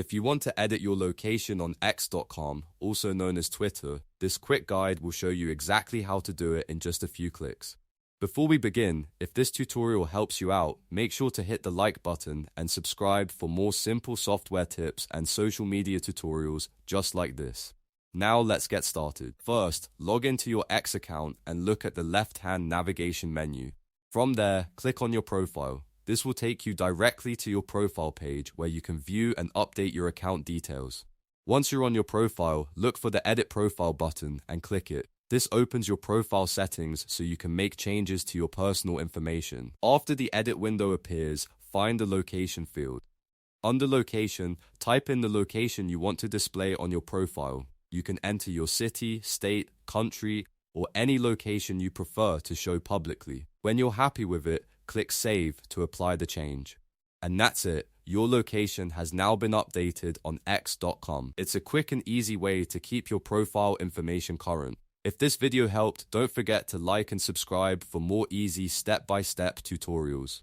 If you want to edit your location on X.com, also known as Twitter, this quick guide will show you exactly how to do it in just a few clicks. Before we begin, if this tutorial helps you out, make sure to hit the like button and subscribe for more simple software tips and social media tutorials just like this. Now let's get started. First, log into your X account and look at the left-hand navigation menu. From there, click on your profile. This will take you directly to your profile page where you can view and update your account details. Once you're on your profile, look for the Edit Profile button and click it. This opens your profile settings so you can make changes to your personal information. After the edit window appears, find the location field. Under location, type in the location you want to display on your profile. You can enter your city, state, country, or any location you prefer to show publicly. When you're happy with it, click Save to apply the change. And that's it. Your location has now been updated on X.com. It's a quick and easy way to keep your profile information current. If this video helped, don't forget to like and subscribe for more easy step-by-step tutorials.